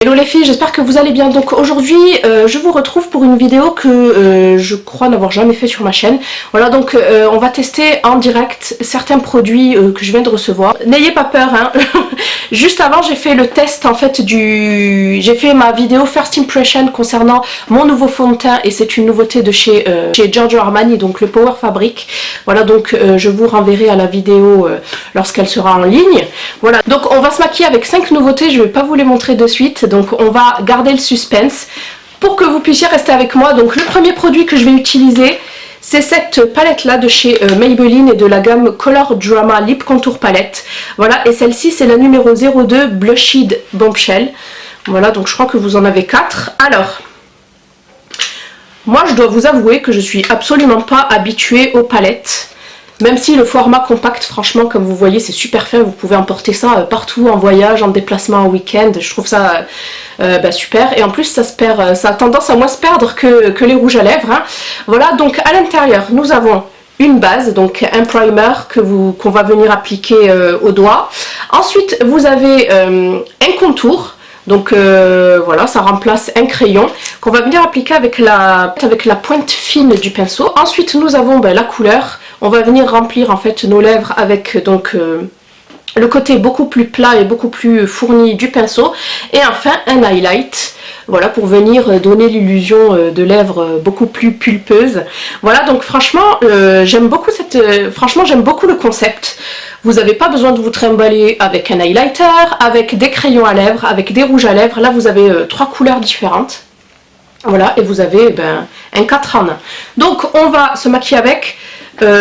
Hello les filles, j'espère que vous allez bien. Donc aujourd'hui je vous retrouve pour une vidéo que je crois n'avoir jamais fait sur ma chaîne. Voilà, donc on va tester en direct certains produits que je viens de recevoir. N'ayez pas peur hein. Juste avant j'ai fait le test en fait j'ai fait ma vidéo First Impression concernant mon nouveau fond de teint et c'est une nouveauté de chez Giorgio Armani, donc le Power Fabric. Voilà, donc je vous renverrai à la vidéo lorsqu'elle sera en ligne. Voilà, donc on va se maquiller avec 5 nouveautés, je vais pas vous les montrer de suite. Donc on va garder le suspense pour que vous puissiez rester avec moi. Donc le premier produit que je vais utiliser, c'est cette palette là de chez Maybelline et de la gamme Color Drama Lip Contour Palette. Voilà, et celle-ci c'est la numéro 02 Blushed Bombshell. Voilà, donc je crois que vous en avez 4. Alors, moi je dois vous avouer que je suis absolument pas habituée aux palettes. Même si le format compact, franchement, comme vous voyez, c'est super fin. Vous pouvez emporter ça partout en voyage, en déplacement, en week-end. Je trouve ça super. Et en plus, ça a tendance à moins se perdre que les rouges à lèvres. Hein. Voilà, donc à l'intérieur, nous avons une base, donc un primer qu'on va venir appliquer au doigt. Ensuite, vous avez un contour. Donc voilà, ça remplace un crayon qu'on va venir appliquer avec la pointe fine du pinceau. Ensuite, nous avons la couleur. On va venir remplir en fait nos lèvres avec donc le côté beaucoup plus plat et beaucoup plus fourni du pinceau. Et enfin un highlight, voilà, pour venir donner l'illusion de lèvres beaucoup plus pulpeuses. Voilà, donc franchement j'aime beaucoup j'aime beaucoup le concept. Vous n'avez pas besoin de vous trimballer avec un highlighter, avec des crayons à lèvres, avec des rouges à lèvres. Là vous avez 3 couleurs différentes. Voilà, et vous avez un 4 en 1. Donc on va se maquiller avec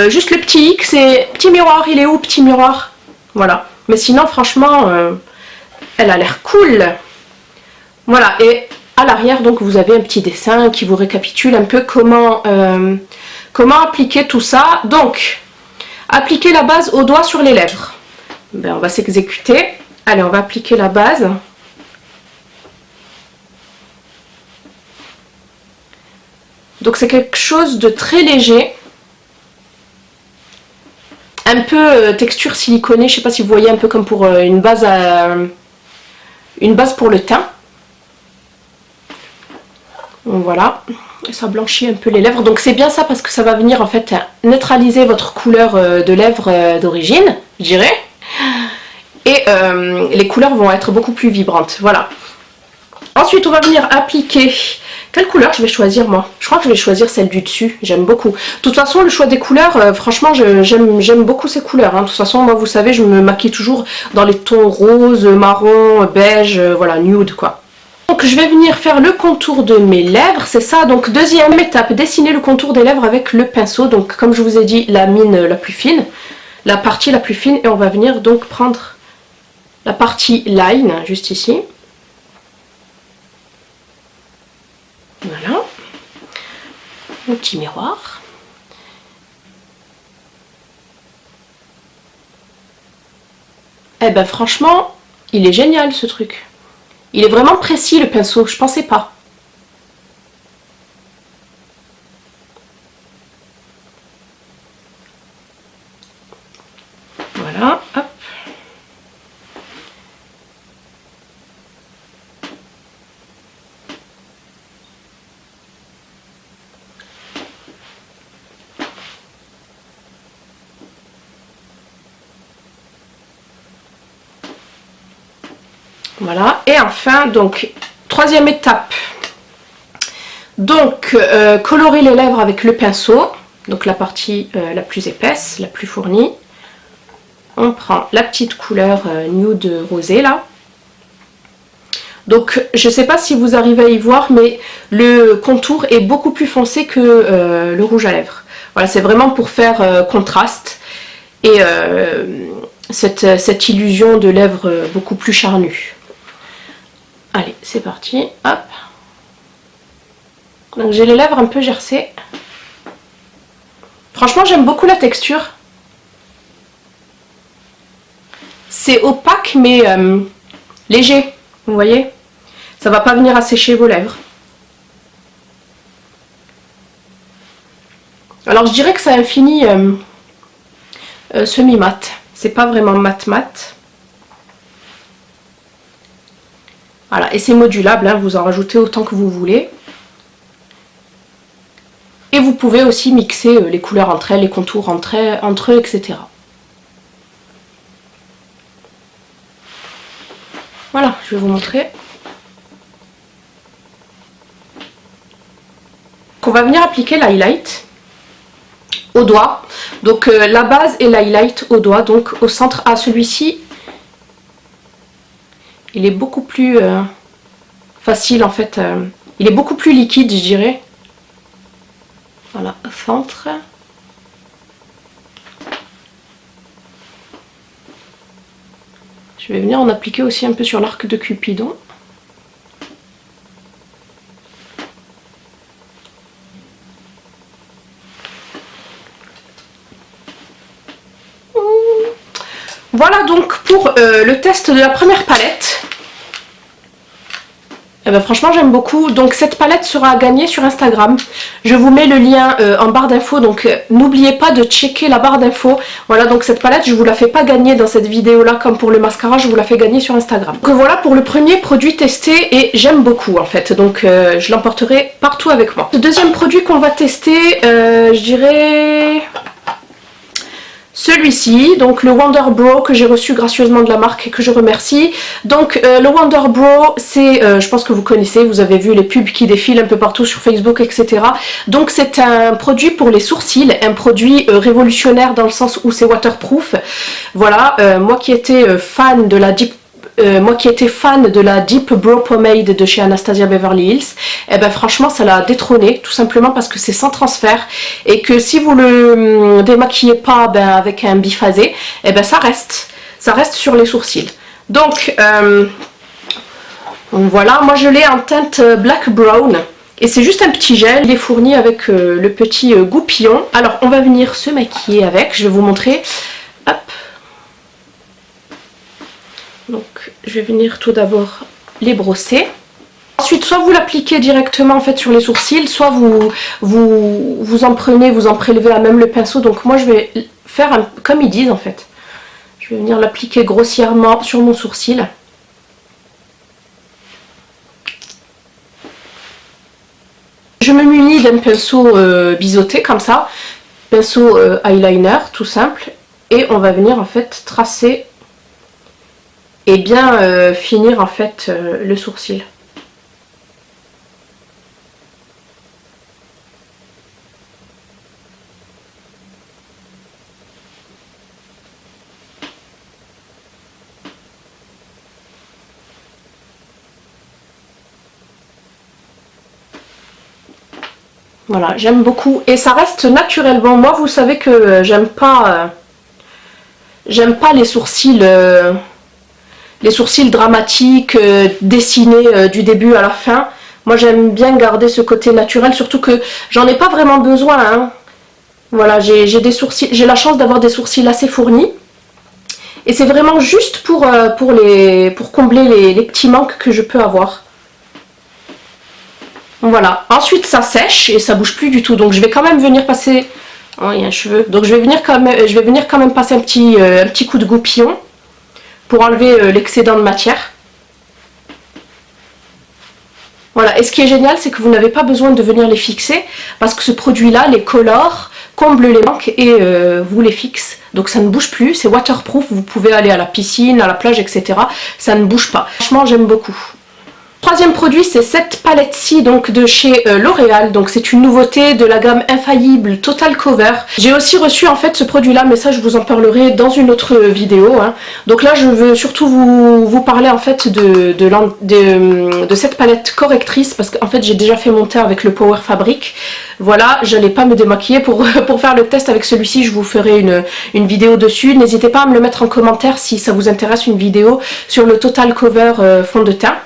juste le petit X, c'est petit miroir, il est où petit miroir? Voilà, mais sinon franchement elle a l'air cool. Voilà, et à l'arrière donc vous avez un petit dessin qui vous récapitule un peu comment appliquer tout ça. Donc appliquer la base au doigt sur les lèvres. On va s'exécuter. Allez, on va appliquer la base. Donc c'est quelque chose de très léger. Un peu texture siliconée, je ne sais pas si vous voyez, un peu comme pour une base pour le teint. Donc voilà, ça blanchit un peu les lèvres. Donc c'est bien ça parce que ça va venir en fait neutraliser votre couleur de lèvres d'origine, je dirais. Et les couleurs vont être beaucoup plus vibrantes. Voilà. Ensuite, on va venir appliquer... Quelle couleur je vais choisir moi? Je crois que je vais choisir celle du dessus, j'aime beaucoup. De toute façon, le choix des couleurs, franchement, j'aime beaucoup ces couleurs. Hein. De toute façon, moi, vous savez, je me maquille toujours dans les tons rose, marron, beige, voilà, nude, quoi. Donc, je vais venir faire le contour de mes lèvres, c'est ça. Donc, deuxième étape, dessiner le contour des lèvres avec le pinceau. Donc, comme je vous ai dit, la mine la plus fine, la partie la plus fine. Et on va venir donc prendre la partie line, juste ici. Voilà, un petit miroir. Eh ben franchement, il est génial ce truc. Il est vraiment précis le pinceau, je pensais pas. Voilà, hop. Voilà, et enfin, donc, troisième étape. Donc, colorer les lèvres avec le pinceau, donc la partie la plus épaisse, la plus fournie. On prend la petite couleur nude rosé là. Donc, je ne sais pas si vous arrivez à y voir, mais le contour est beaucoup plus foncé que le rouge à lèvres. Voilà, c'est vraiment pour faire contraste et cette illusion de lèvres beaucoup plus charnues. Allez, c'est parti, hop. Donc j'ai les lèvres un peu gercées. Franchement, j'aime beaucoup la texture. C'est opaque, mais léger, vous voyez. Ça va pas venir assécher vos lèvres. Alors je dirais que ça finit semi-mat. C'est pas vraiment mat-mat. Voilà, et c'est modulable, hein, vous en rajoutez autant que vous voulez. Et vous pouvez aussi mixer les couleurs entre elles, les contours entre eux, etc. Voilà, je vais vous montrer. On va venir appliquer l'highlight au doigt. Donc la base et l'highlight au doigt, donc au centre. Ah, celui-ci, il est beaucoup plus facile en fait. Il est beaucoup plus liquide, je dirais. Voilà, centre. Je vais venir en appliquer aussi un peu sur l'arc de Cupidon. Voilà donc pour le test de la première palette. Et ben franchement j'aime beaucoup. Donc cette palette sera à gagner sur Instagram. Je vous mets le lien en barre d'infos. Donc n'oubliez pas de checker la barre d'infos. Voilà, donc cette palette je vous la fais pas gagner dans cette vidéo là comme pour le mascara. Je vous la fais gagner sur Instagram. Donc voilà pour le premier produit testé et j'aime beaucoup en fait. Donc je l'emporterai partout avec moi. Le deuxième produit qu'on va tester, je dirais... celui-ci, donc le Wonder Brow que j'ai reçu gracieusement de la marque et que je remercie. Donc le Wonder Brow, c'est, je pense que vous connaissez, vous avez vu les pubs qui défilent un peu partout sur Facebook, etc. Donc c'est un produit pour les sourcils, un produit révolutionnaire dans le sens où c'est waterproof. Voilà, moi qui étais fan de la Deep Brow Pomade de chez Anastasia Beverly Hills, et ben franchement ça l'a détrôné, tout simplement parce que c'est sans transfert et que si vous le démaquillez pas avec un biphasé, et ben ça reste sur les sourcils. Donc voilà, moi je l'ai en teinte Black Brown et c'est juste un petit gel, il est fourni avec le petit goupillon. Alors on va venir se maquiller avec, je vais vous montrer. Hop. Donc je vais venir tout d'abord les brosser. Ensuite soit vous l'appliquez directement en fait sur les sourcils, soit vous en prenez, vous en prélevez à même le pinceau. Donc moi je vais faire comme ils disent en fait. Je vais venir l'appliquer grossièrement sur mon sourcil. Je me munis d'un pinceau biseauté comme ça, pinceau eyeliner tout simple. Et on va venir en fait tracer et bien finir en fait le sourcil. Voilà, j'aime beaucoup et ça reste naturellement. Moi vous savez que j'aime pas les sourcils dramatiques, dessinés du début à la fin. Moi j'aime bien garder ce côté naturel, surtout que j'en ai pas vraiment besoin, hein. Voilà, j'ai la chance d'avoir des sourcils assez fournis. Et c'est vraiment juste pour combler les petits manques que je peux avoir. Voilà, ensuite ça sèche et ça bouge plus du tout. Donc je vais quand même venir passer... Oh, il y a un cheveu. Donc je vais venir quand même passer un petit coup de goupillon pour enlever l'excédent de matière. Voilà, et ce qui est génial, c'est que vous n'avez pas besoin de venir les fixer parce que ce produit-là les colore, comble les manques et vous les fixe. Donc ça ne bouge plus, c'est waterproof, vous pouvez aller à la piscine, à la plage, etc. Ça ne bouge pas. Franchement, j'aime beaucoup. Troisième produit, c'est cette palette-ci donc de chez L'Oréal. Donc c'est une nouveauté de la gamme Infaillible Total Cover. J'ai aussi reçu en fait ce produit-là, mais ça je vous en parlerai dans une autre vidéo, hein. Donc là je veux surtout vous parler en fait de cette palette correctrice parce qu'en fait j'ai déjà fait mon teint avec le Power Fabric. Voilà, je n'allais pas me démaquiller pour faire le test avec celui-ci, je vous ferai une vidéo dessus. N'hésitez pas à me le mettre en commentaire si ça vous intéresse, une vidéo sur le Total Cover fond de teint.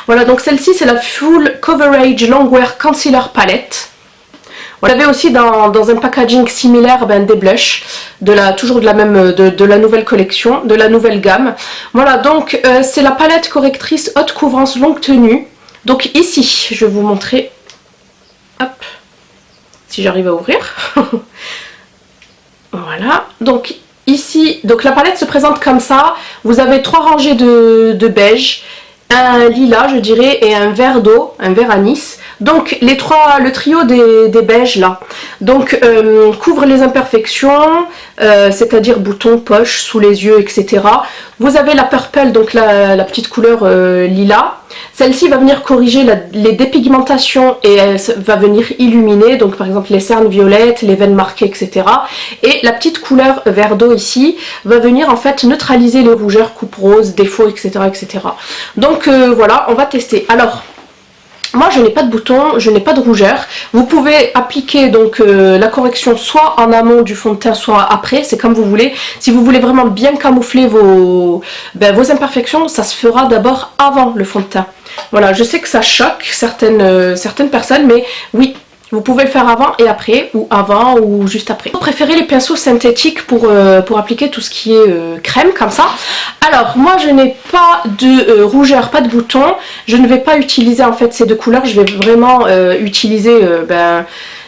Voilà, donc celle-ci c'est la Full Coverage Longwear Concealer Palette. Vous l'avez aussi dans un packaging similaire des blushs, toujours de la nouvelle collection, de la nouvelle gamme. Voilà, donc c'est la palette correctrice haute couvrance longue tenue. Donc ici, je vais vous montrer, hop, si j'arrive à ouvrir. Voilà, donc ici, donc la palette se présente comme ça. Vous avez 3 rangées de beige un lilas je dirais et un vert d'eau, un vert anis. Donc le trio des beiges là. Donc couvre les imperfections, c'est-à-dire boutons, poches, sous les yeux, etc. Vous avez la purple, donc la petite couleur lilas. Celle-ci va venir corriger les dépigmentations et elle va venir illuminer, donc par exemple les cernes violettes, les veines marquées, etc. Et la petite couleur vert d'eau ici va venir en fait neutraliser les rougeurs, coupe rose, défauts, etc. etc. Donc voilà, on va tester. Alors, moi je n'ai pas de boutons, je n'ai pas de rougeur. Vous pouvez appliquer donc la correction soit en amont du fond de teint, soit après, c'est comme vous voulez. Si vous voulez vraiment bien camoufler vos imperfections, ça se fera d'abord avant le fond de teint. Voilà, je sais que ça choque certaines personnes, mais oui, vous pouvez le faire avant et après, ou avant ou juste après. Vous préférez les pinceaux synthétiques pour appliquer tout ce qui est crème comme ça. Alors moi je n'ai pas de rougeur, pas de bouton. Je ne vais pas utiliser en fait ces deux couleurs. Je vais vraiment utiliser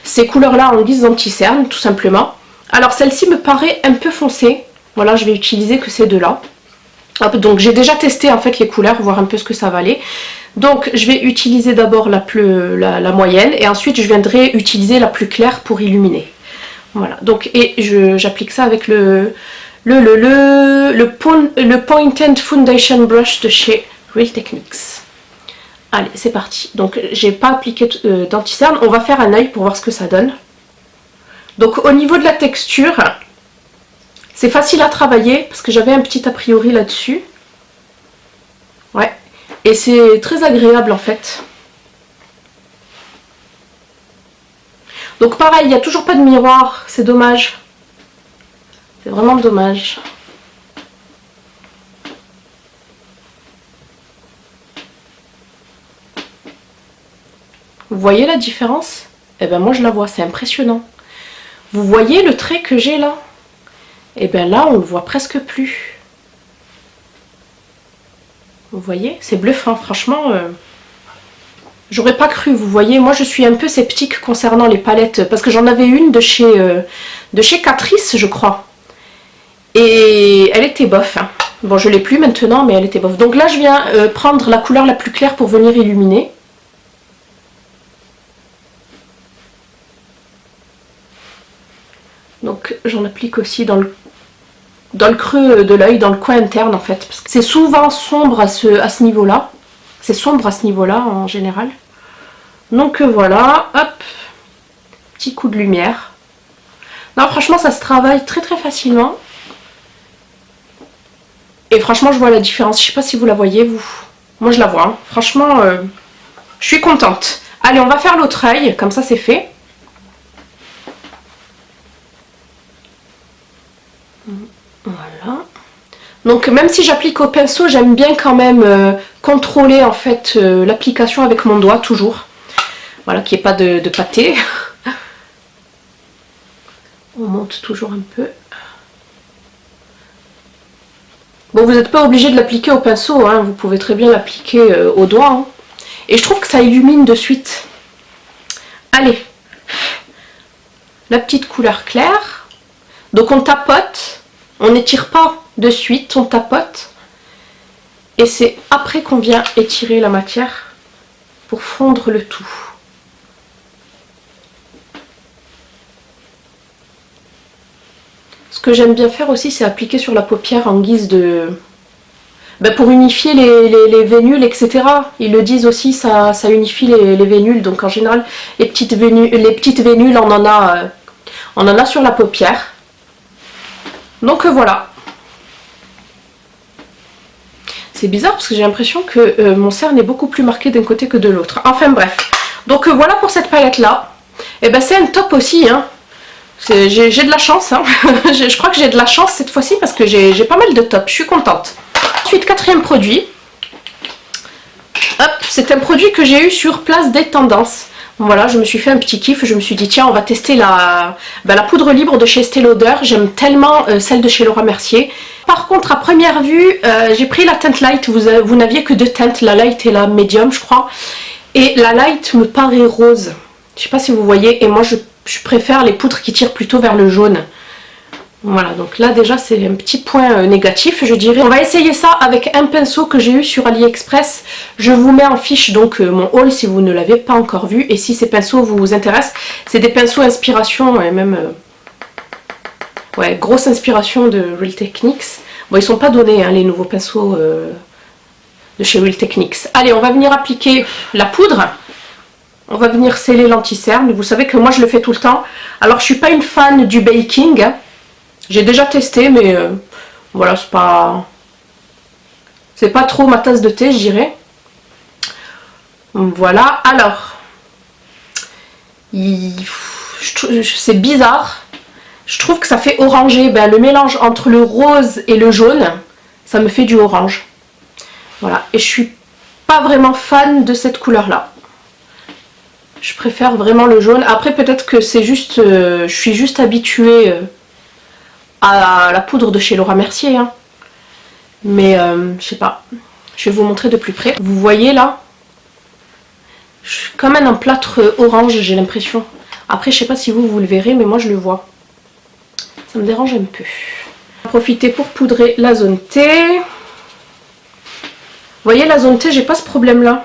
ces couleurs là en guise d'anti-cerne tout simplement. Alors celle-ci me paraît un peu foncée. Voilà, je vais utiliser que ces deux là. Hop, donc j'ai déjà testé en fait les couleurs, voir un peu ce que ça valait. Donc je vais utiliser d'abord la moyenne et ensuite je viendrai utiliser la plus claire pour illuminer. Voilà, donc et j'applique ça avec le Pointed Foundation Brush de chez Real Techniques. Allez, c'est parti. Donc j'ai pas appliqué d'anti-cerne, on va faire un œil pour voir ce que ça donne. Donc au niveau de la texture, c'est facile à travailler parce que j'avais un petit a priori là-dessus. Ouais. Et c'est très agréable en fait. Donc pareil, il n'y a toujours pas de miroir, c'est dommage. C'est vraiment dommage. Vous voyez la différence? Eh ben moi je la vois, c'est impressionnant. Vous voyez le trait que j'ai là? Eh ben là on le voit presque plus. Vous voyez, c'est bluffant, franchement. J'aurais pas cru, vous voyez. Moi, je suis un peu sceptique concernant les palettes. Parce que j'en avais une de chez Catrice, je crois. Et elle était bof. Hein. Bon, je l'ai plus maintenant, mais elle était bof. Donc là, je viens prendre la couleur la plus claire pour venir illuminer. Donc, j'en applique aussi dans le creux de l'œil, dans le coin interne en fait. C'est souvent sombre à ce niveau-là. C'est sombre à ce niveau-là en général. Donc voilà, hop, petit coup de lumière. Non, franchement, ça se travaille très très facilement. Et franchement, je vois la différence. Je sais pas si vous la voyez, vous. Moi, je la vois. Hein. Franchement, je suis contente. Allez, on va faire l'autre œil. Comme ça, c'est fait. Voilà. Donc même si j'applique au pinceau, j'aime bien quand même contrôler en fait l'application avec mon doigt toujours. Voilà, qu'il n'y ait pas de pâté. On monte toujours un peu. Bon, vous n'êtes pas obligé de l'appliquer au pinceau, hein, vous pouvez très bien l'appliquer au doigt. Hein. Et je trouve que ça illumine de suite. Allez, la petite couleur claire. Donc on tapote, on n'étire pas de suite, on tapote. Et c'est après qu'on vient étirer la matière pour fondre le tout. Ce que j'aime bien faire aussi, c'est appliquer sur la paupière en guise de... Ben pour unifier les vénules, etc. Ils le disent aussi, ça unifie les vénules. Donc en général, les petites vénules, on en a sur la paupière. Donc voilà. C'est bizarre parce que j'ai l'impression que mon cerne est beaucoup plus marqué d'un côté que de l'autre. Enfin bref. Donc voilà pour cette palette là. Et ben c'est un top aussi. Hein. J'ai de la chance. Hein. Je crois que j'ai de la chance cette fois-ci parce que j'ai pas mal de tops. Je suis contente. Ensuite, quatrième produit. Hop, c'est un produit que j'ai eu sur Place des Tendances. Voilà, je me suis fait un petit kiff. Je me suis dit tiens, on va tester la poudre libre de chez Estée Lauder. J'aime tellement celle de chez Laura Mercier. Par contre, à première vue, j'ai pris la teinte light. Vous n'aviez que deux teintes, la light et la medium, je crois. Et la light me paraît rose. Je sais pas si vous voyez. Et moi, je préfère les poudres qui tirent plutôt vers le jaune. Voilà, donc là déjà c'est un petit point négatif je dirais. On va essayer ça avec un pinceau que j'ai eu sur AliExpress. Je vous mets en fiche donc mon haul si vous ne l'avez pas encore vu. Et si ces pinceaux vous intéressent, c'est des pinceaux inspiration et même... ouais, grosse inspiration de Real Techniques. Bon, ils sont pas donnés hein, les nouveaux pinceaux de chez Real Techniques. Allez, on va venir appliquer la poudre. On va venir sceller l'anti-cerne. Vous savez que moi je le fais tout le temps. Alors je suis pas une fan du baking. Hein. J'ai déjà testé, mais voilà, c'est pas trop ma tasse de thé, je dirais. Voilà, alors, c'est bizarre. Je trouve que ça fait orangé. Ben, le mélange entre le rose et le jaune, ça me fait du orange. Voilà, et je suis pas vraiment fan de cette couleur-là. Je préfère vraiment le jaune. Après, peut-être que c'est juste, je suis juste habituée... à la poudre de chez Laura Mercier hein. Mais je sais pas, je vais vous montrer de plus près. Vous voyez là, je suis quand même un plâtre orange, j'ai l'impression. Après je sais pas si vous le verrez, mais moi je le vois, ça me dérange un peu. Je vais profiter pour poudrer la zone T. Vous voyez la zone T, j'ai pas ce problème là.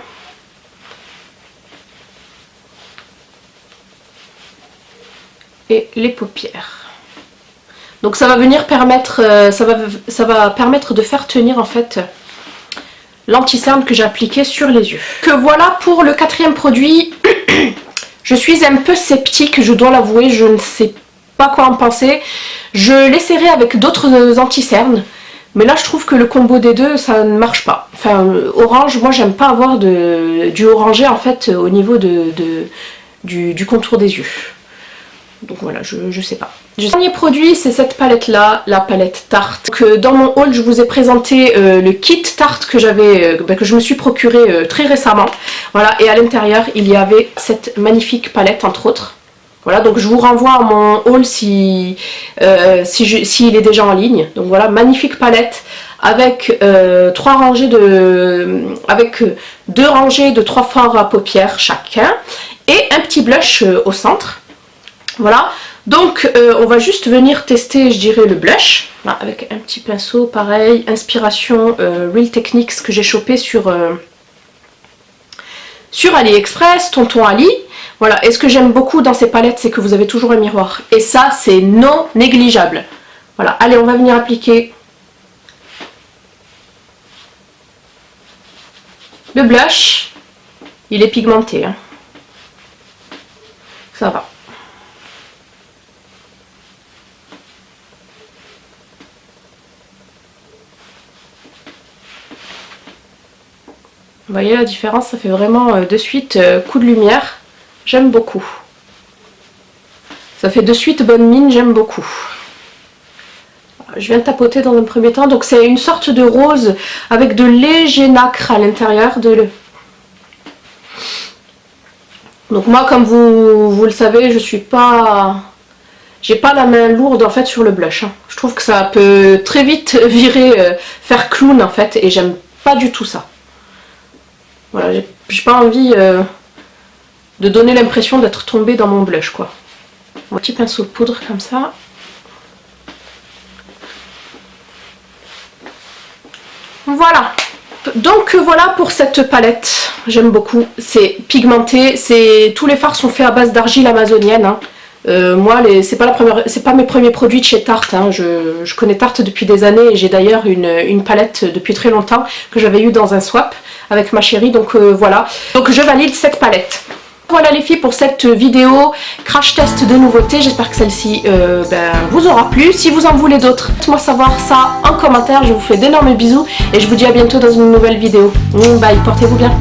Et les paupières. Donc ça va venir permettre, ça va permettre de faire tenir en fait l'anti-cerne que j'ai appliqué sur les yeux. Que voilà pour le quatrième produit. Je suis un peu sceptique, je dois l'avouer, je ne sais pas quoi en penser. Je l'essaierai avec d'autres anti-cernes, mais là je trouve que le combo des deux ça ne marche pas. Enfin orange, moi j'aime pas avoir du orangé en fait au niveau du contour des yeux. Donc voilà, je sais pas. Le dernier produit, c'est cette palette là, la palette Tarte. Donc, dans mon haul, je vous ai présenté le kit Tarte que que je me suis procuré très récemment. Voilà, et à l'intérieur, il y avait cette magnifique palette entre autres. Voilà, donc je vous renvoie à mon haul s'il est déjà en ligne. Donc voilà, magnifique palette avec avec 2 rangées de 3 fards à paupières chacun et un petit blush au centre. Voilà, donc on va juste venir tester, je dirais, le blush, là, avec un petit pinceau, pareil, inspiration Real Techniques que j'ai chopé sur AliExpress, Tonton Ali. Voilà, et ce que j'aime beaucoup dans ces palettes, c'est que vous avez toujours un miroir. Et ça, c'est non négligeable. Voilà, allez, on va venir appliquer le blush. Il est pigmenté, hein. Ça va. Vous voyez la différence, ça fait vraiment de suite coup de lumière. J'aime beaucoup. Ça fait de suite bonne mine, j'aime beaucoup. Je viens de tapoter dans un premier temps. Donc c'est une sorte de rose avec de légers nacre à l'intérieur. Donc moi, comme vous le savez, je suis pas... J'ai pas la main lourde en fait sur le blush. Hein. Je trouve que ça peut très vite virer, faire clown en fait. Et j'aime pas du tout ça. Voilà, j'ai pas envie de donner l'impression d'être tombée dans mon blush quoi. Un petit pinceau de poudre comme ça. Voilà. Donc voilà pour cette palette. J'aime beaucoup. C'est pigmenté. Tous les fards sont faits à base d'argile amazonienne. Hein. Moi, c'est pas mes premiers produits de chez Tarte. Hein. Je connais Tarte depuis des années et j'ai d'ailleurs une palette depuis très longtemps que j'avais eue dans un swap avec ma chérie. Donc voilà. Donc je valide cette palette. Voilà les filles pour cette vidéo crash test de nouveautés. J'espère que celle-ci vous aura plu. Si vous en voulez d'autres, faites-moi savoir ça en commentaire. Je vous fais d'énormes bisous et je vous dis à bientôt dans une nouvelle vidéo. Bye, portez-vous bien.